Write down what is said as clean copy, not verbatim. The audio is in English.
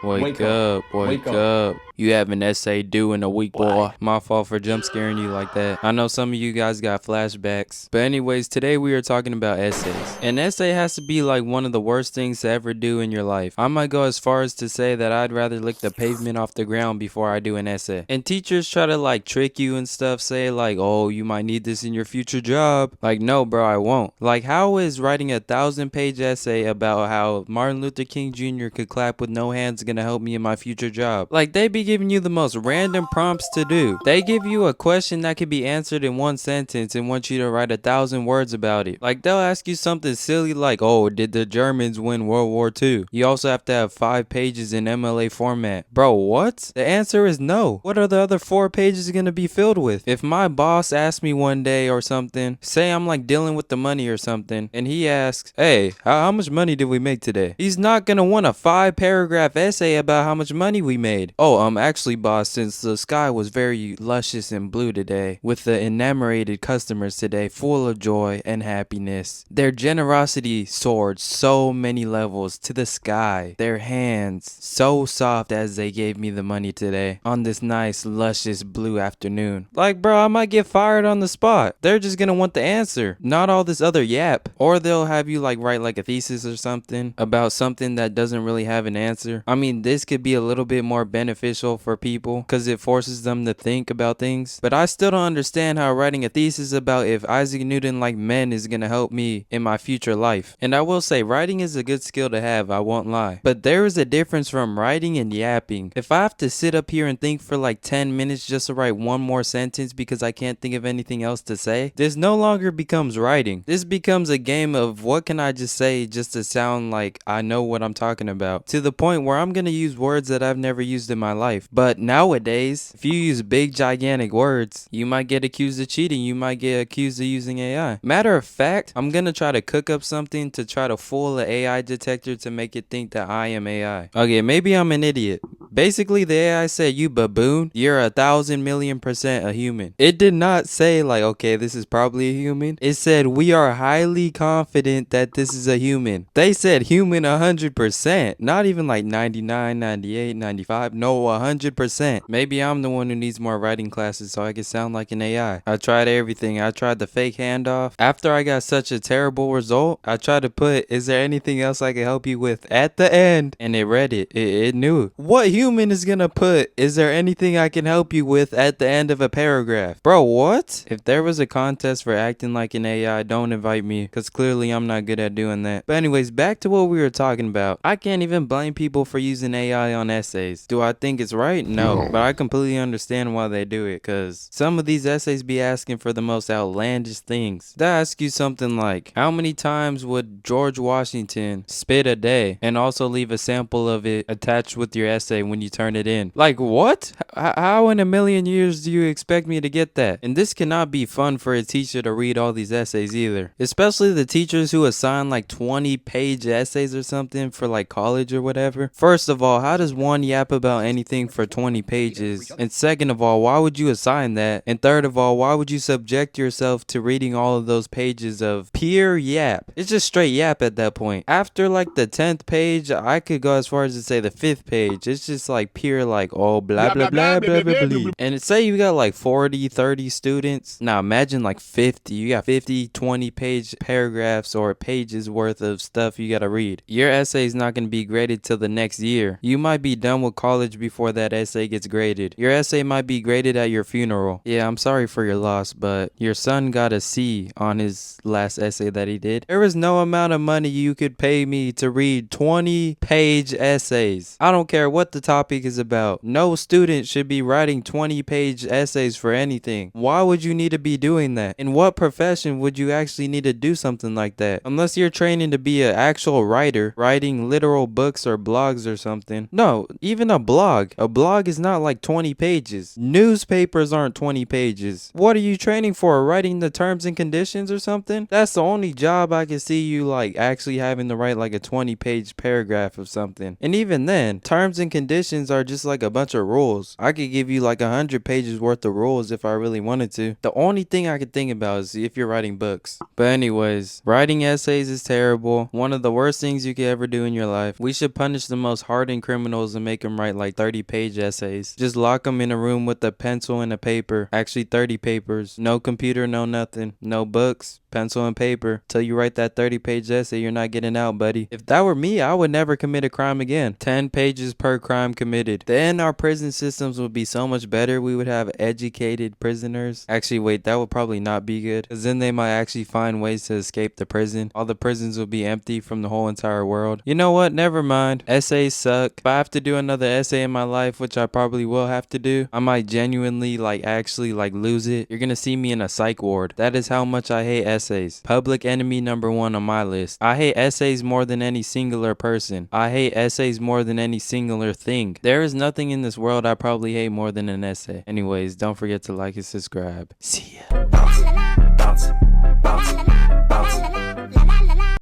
Wake up, wake up. You have an essay due in a week, boy. My fault for jump scaring you like that. I know some of you guys got flashbacks. But anyways, today we are talking about essays. An essay has to be like one of the worst things to ever do in your life. I might go as far as to say that I'd rather lick the pavement off the ground before I do an essay. And teachers try to like trick you and stuff, say like, oh, you might need this in your future job. Like, no, bro, I won't. Like, how is writing a 1,000-page essay about how Martin Luther King Jr. could clap with no hands gonna help me in my future job? Like, they be giving you the most random prompts to do. They give you a question that could be answered in one sentence and want you to write 1,000 words about it. Like, they'll ask you something silly like, oh, did the Germans win World War II? You also have to have 5 pages in MLA format. Bro, what? The answer is no. What are the other 4 pages gonna be filled with? If my boss asks me one day or something, say I'm like dealing with the money or something, and he asks, hey, how much money did we make today? He's not gonna want a 5-paragraph essay about how much money we made. Oh, actually, boss, since the sky was very luscious and blue today, with the enamored customers today, full of joy and happiness. Their generosity soared so many levels to the sky. Their hands so soft as they gave me the money today on this nice, luscious blue afternoon. Like, bro, I might get fired on the spot. They're just gonna want the answer, not all this other yap. Or they'll have you like write like a thesis or something about something that doesn't really have an answer. I mean, this could be a little bit more beneficial for people because it forces them to think about things. But I still don't understand how writing a thesis about if Isaac Newton liked men is gonna help me in my future life. And I will say, writing is a good skill to have, I won't lie. But there is a difference from writing and yapping. If I have to sit up here and think for like 10 minutes just to write one more sentence because I can't think of anything else to say, this no longer becomes writing. This becomes a game of what can I just say just to sound like I know what I'm talking about, to the point where I'm gonna use words that I've never used in my life. But nowadays, if you use big gigantic words, you might get accused of cheating. You might get accused of using AI. Matter of fact, I'm gonna try to cook up something to try to fool the AI detector to make it think that I am AI. Okay, maybe I'm an idiot. Basically, the AI said, you baboon, you're 1,000,000,000% a human. It did not say like, okay, this is probably a human. It said, we are highly confident that this is a human. They said human 100%, not even like 99, 98, 95, no, 100%. Maybe I'm the one who needs more writing classes so I can sound like an AI. I tried everything. I tried the fake handoff. After I got such a terrible result, I tried to put, is there anything else I can help you with at the end? And it read it. It knew. What human is gonna put, is there anything I can help you with at the end of a paragraph? Bro, what? If there was a contest for acting like an AI, don't invite me, because clearly I'm not good at doing that. But anyways, back to what we were talking about. I can't even blame people for using AI on essays. Do I think it's right? No. But I completely understand why they do it, because some of these essays be asking for the most outlandish things. They ask you something like, how many times would George Washington spit a day? And also leave a sample of it attached with your essay when you turn it in. Like, what? How in a million years do you expect me to get that? And this cannot be fun for a teacher to read all these essays either. Especially the teachers who assign like 20-page essays or something for like college or whatever. First of all, how does one yap about anything for 20 pages? And second of all, why would you assign that? And third of all, why would you subject yourself to reading all of those pages of pure yap? It's just straight yap at that point. After like the 10th page, I could go as far as to say the 5th page. It's just like pure like, oh, blah, blah, blah, blah, blah, blah. And say you got like 40, 30 students. Now imagine like 50. You got 50, 20-page paragraphs or pages worth of stuff you gotta read. Your essay is not gonna be graded till the next year. You might be done with college before that essay gets graded. Your essay might be graded at your funeral. Yeah, I'm sorry for your loss, but your son got a C on his last essay that he did. There is no amount of money you could pay me to read 20-page essays. I don't care what the topic is about. No student should be writing 20-page essays for anything. Why would you need to be doing that? In what profession would you actually need to do something like that? Unless you're training to be an actual writer, writing literal books or blogs or something. No, even a blog. A blog is not like 20 pages. Newspapers aren't 20 pages. What are you training for? Writing the terms and conditions or something? That's the only job I can see you like actually having to write like a 20-page paragraph of something. And even then, terms and conditions conditions are just like a bunch of rules. I could give you like 100 pages worth of rules if I really wanted to. The only thing I could think about is if you're writing books. But anyways, writing essays is terrible. One of the worst things you could ever do in your life. We should punish the most hardened criminals and make them write like 30-page essays. Just lock them in a room with a pencil and a paper. Actually 30 papers. No computer, no nothing. No books. Pencil and paper. Till you write that 30-page essay, you're not getting out, buddy. If that were me, I would never commit a crime again. 10 pages per crime committed. Then our prison systems would be so much better. We would have educated prisoners. Actually, wait, that would probably not be good. Because then they might actually find ways to escape the prison. All the prisons would be empty from the whole entire world. You know what? Never mind. Essays suck. If I have to do another essay in my life, which I probably will have to do, I might genuinely actually lose it. You're gonna see me in a psych ward. That is how much I hate essays. Public enemy number 1 on my list. I hate essays more than any singular person. I hate essays more than any singular thing. There is nothing in this world I probably hate more than an essay. Anyways, don't forget to like and subscribe. See ya.